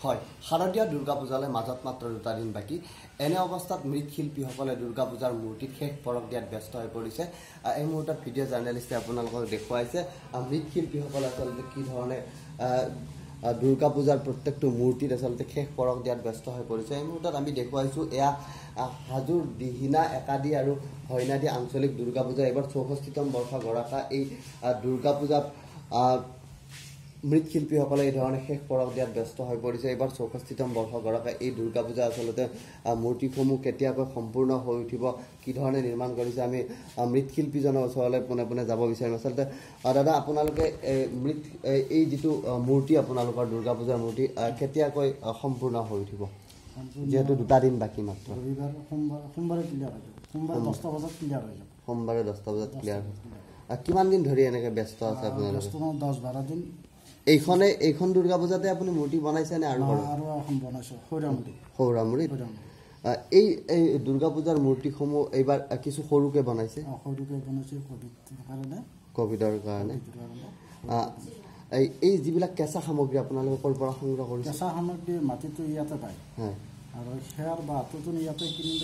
হয় শারদীয় দুর্গা পূজালে মাজত মাত্র 2টা দিন বাকি এনে অবস্থাত মৃৎশিল্পীসকলে দুর্গা পূজার মূর্তিত শেষ পরক দিয়াত ব্যস্ত হয়ে পড়েছে এই মুহূর্তে ভিডিও জার্নালিস্টে আপোনালোকক দেখুৱাইছে মৃৎশিল্পীসকলে আসলে কি ধৰণে দুৰ্গা পূজাৰ প্ৰত্যেকটো মূৰ্তিত আসলে শেষ পৰক দিয়াত ব্যস্ত হয়ে পড়েছে এই মুহূৰ্তে আমি দেখুৱাইছো এয়া হাজোৰ দিহিনা একাদি আৰ হয়নাদি আঞ্চলিক দুৰ্গা পূজা এবাৰ 64তম বৰ্ষ গড়াকা এই দুৰ্গা পূজা মৃৎশিল্পীসকলে এই ধৰণে শেষ পৰক দিয়াত ব্যস্ত হৈ পৰিছে এবাৰ 64তম বৰ্ষ গড়াকা এই দুৰ্গা পূজা আসলতে মূৰ্তিসমূহ কেতিয়াকৈ সম্পূৰ্ণ হৈ উঠিব কি ধৰণে নিৰ্মাণ কৰিছে আমি মৃৎশিল্পীজনৰ ওচৰলৈ পুনে পুনে যাব বিচাৰিম আসলতে দাদা আপোনালোকে এই যিটো মূৰ্তি আপোনালোকৰ দুৰ্গা পূজাৰ মূৰ্তি কেতিয়াকৈ সম্পূৰ্ণ হৈ উঠিব যেহেতু 2টা দিন বাকি মাত্ৰ ৰবিবাৰ সোমবাৰে ক্লিয়াৰ হৈ যাব সোমবাৰে 10টা বজাত ক্লিয়াৰ হৈ যাব সোমবাৰে 10টা বজাত ক্লিয়াৰ হ'ব কিমান দিন ধৰি এনেকে ব্যস্ত আছে আপোনালোকে 10-12 দিন এইখন দুৰ্গা পূজাতে আপনি মূৰ্তি বানাইছে না আৰু এখন বনাইছো হৌৰামুৰি এই দুৰ্গা পূজাৰ মূৰ্তিসমূহ এইবাৰ কিছু সৰুকে বনাইছে কোভিডৰ কাৰণে এই যিবিলাক কেঁচা সামগ্ৰী আপোনালোকে ক'ৰ পৰা সংগ্ৰহ কৰিছে কেঁচা সামগ্ৰী মাটিটো ইয়াতে পায় আৰু খেৰ বা হাতটো ইয়াতে কিনিব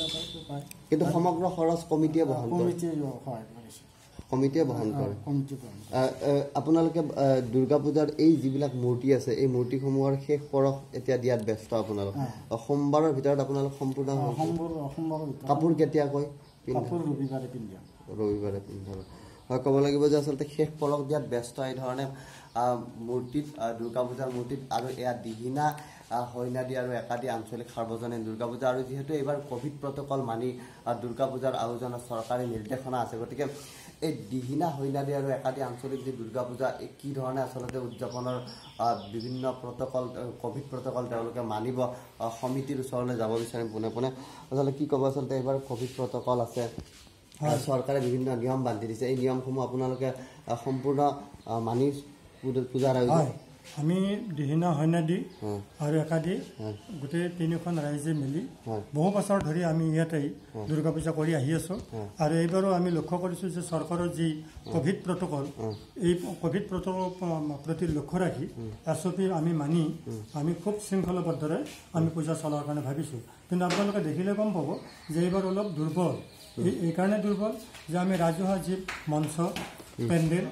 পায় কিন্তু সমগ্ৰ খৰচ কমিটিয়ে বহন কৰে কমিটিয়ে বহন কৰে আপোনালোকে দুৰ্গা পূজাৰ এই যিবিলাক মূৰ্তি আছে এই মূৰ্তিসমূহৰ শেষ পৰখ এতিয়া দিয়াত ব্যস্ত আপোনালোক সোমবাৰৰ ভিতৰত আপোনালোক সম্পূৰ্ণ কাপোৰ কেতিয়াকৈ ৰবিবাৰে পিন্ধাব হয় ক'ব লাগিব যে আচলতে শেষ পৰখ দিয়াত ব্যস্ত এই ধৰণে মূৰ্তিত দুৰ্গা পূজাৰ মূৰ্তিত আৰু এয়া দিহিনা হয়নাদি আৰু একাদি আঞ্চলিক সাৰ্বজনীন দুৰ্গা পূজা আৰু যিহেতু এইবাৰ কোভিড প্ৰটকল মানি দুৰ্গা পূজাৰ আয়োজনৰ চৰকাৰী নিৰ্দেশনা আছে গতিকে এই দিহিনা হয়নাদি আৰু একাদি আঞ্চলিক যে দুৰ্গা পূজা কি ধৰণে আসলতে উদযাপনৰ বিভিন্ন প্ৰটকল কোভিড প্ৰটকল তেওঁলোকে মানিব সমিতিৰ ওচৰলৈ যাব বিচাৰিম পুনে পুনে আসলে কি ক'ব আসলতে এইবাৰ কোভিড প্ৰটকল আছে চৰকাৰে বিভিন্ন নিয়ম বান্ধি দিছে এই নিয়মসমূহ আপোনালোকে সম্পূৰ্ণ মানি পূজাৰ আয়োজন আমি দিহিনা হয়নাদি আৰু একাদি গোটেই তিনিখন ৰাইজে মিলি বহু বছৰ ধৰি আমি ইয়াতে দুৰ্গা পূজা কৰি আহি আছো আৰু এইবাৰো আমি লক্ষ্য কৰিছোঁ যে চৰকাৰৰ যি কোভিড প্ৰটকল এই কোভিড প্ৰটকল প্ৰতি লক্ষ্য ৰাখি SOP আমি মানি আমি খুব শৃংখলাবদ্ধৰে আমি পূজা চলোৱাৰ কাৰণে ভাবিছোঁ কিন্তু আপোনালোকে দেখিলে গম পাব যে এইবাৰ অলপ দুৰ্বল এইকাৰণে দুৰ্বল যে আমি ৰাজহুৱা যি মঞ্চ পেণ্ডেল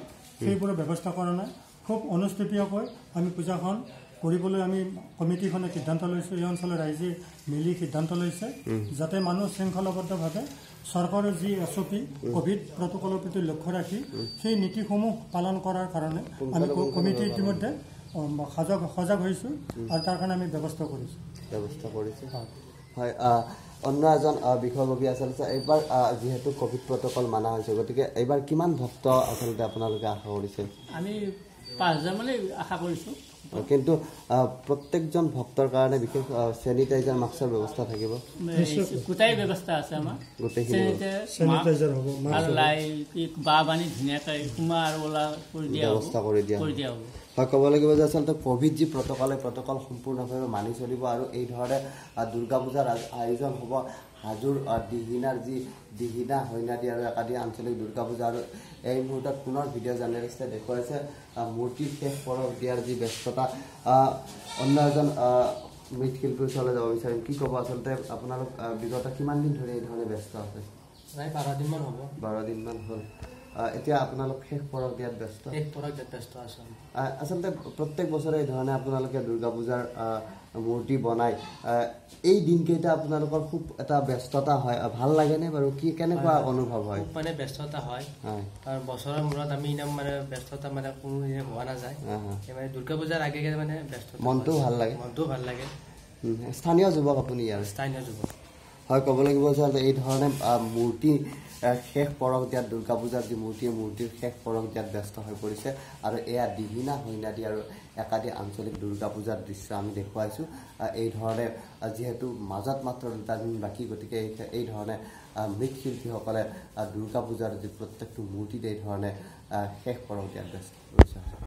সেইবোৰৰ ব্যৱস্থা কৰা নাই খুব অনুষ্ঠিতকৈ আমি পূজাখন কৰিবলৈ আমি কমিটিখনে সিদ্ধান্ত লৈছোঁ এই অঞ্চলৰ ৰাইজে মিলি সিদ্ধান্ত লৈছে যাতে মানুহ শৃংখলাবদ্ধভাৱে চৰকাৰৰ যি SOP কোভিড প্ৰটকলৰ প্ৰতি লক্ষ্য ৰাখি সেই নীতিসমূহ পালন কৰাৰ কাৰণে আমি কমিটি ইতিমধ্যে সজাগ হৈছোঁ আৰু তাৰ কাৰণে আমি ব্যৱস্থা কৰিছোঁ হয় অন্য এজন বিষয়ববী আচলতে এইবাৰ যিহেতু কোভিড প্ৰটকল মানা হৈছে গতিকে এইবাৰ কিমান ভক্ত আচলতে আপোনালোকে আশা কৰিছে আমি 5000 মানে আশা কৰিছোঁ কিন্তু প্ৰত্যেকজন ভক্তৰ কাৰণে বিশেষ স্যানিটাইজাৰ মাস্কৰ ব্যৱস্থা থাকিব গোটাই ব্যৱস্থা আছে আমাৰ স্যানিটাইজাৰ হ'ব আৰু বা বানি ধুনীয়াকৈ কুমা আৰু ওলা কৰি দিয়া ব্যৱস্থা কৰি দিয়া হয় ক'ব লাগিব যে আচলতে কোভিড যি প্ৰটকল সম্পূৰ্ণভাৱে মানি চলিব আৰু এই ধৰণে দুৰ্গা পূজাৰ আয়োজন হ'ব হাজোৰ দিহিনাৰ যি দিহিনা হয়নাদি আৰু একাদি আঞ্চলিক দুৰ্গা পূজা আৰু এই মুহূৰ্তত পুনৰ ভিডিঅ' জাৰ্নেলিষ্টে দেখুৱাইছে মূৰ্তিৰ শেষ পৰখ দিয়াৰ যি ব্যস্ততা অন্য এজন মৃৎশিল্পীৰ ওচৰলৈ যাব বিচাৰিম কি ক'ব আচলতে আপোনালোক বিগত কিমান দিন ধৰি এই ধৰণে ব্যস্ত আছে প্ৰায় 12 দিনমান হ'ব 12 দিনমান হ'ল এতিয়া আপোনালোক শেষ পৰখ দিয়াত ব্যস্ত আছে আচলতে প্ৰত্যেক বছৰে এই ধৰণে আপোনালোকে দুৰ্গা পূজাৰ মূৰ্তি বনাই এই দিনকেইটা আপোনালোকৰ খুব এটা ব্যস্ততা হয় ভাল লাগেনে বাৰু কি কেনেকুৱা অনুভৱ হয় মানে ব্যস্ততা হয় আৰু বছৰৰ মূৰত আমি ইনাম মানে ব্যস্ততা মানে কোনো দিনে হোৱা নাযায় মানে দুৰ্গা পূজাৰ আগে মানে ব্যস্ততা মনটো ভাল লাগে স্থানীয় যুৱক আপুনি ইয়াৰ স্থানীয় যুৱক হয় ক'ব লাগিব যে এই ধৰণে মূৰ্তি শেষ পৰখ দিয়াত দুৰ্গা পূজাৰ যি মূৰ্তিৰ শেষ পৰখ দিয়াত ব্যস্ত হৈ পৰিছে আৰু এয়া দিহিনা হয়নাদি আৰু একাদি আঞ্চলিক দুৰ্গা পূজাৰ দৃশ্য আমি দেখুৱাইছোঁ এই ধৰণে যিহেতু মাজত মাত্ৰ 2টা দিন বাকী গতিকে এই ধৰণে মৃৎশিল্পীসকলে দুৰ্গা পূজাৰ যি প্ৰত্যেকটো মূৰ্তিত এই ধৰণে শেষ পৰখ দিয়াত ব্যস্ত কৰিছে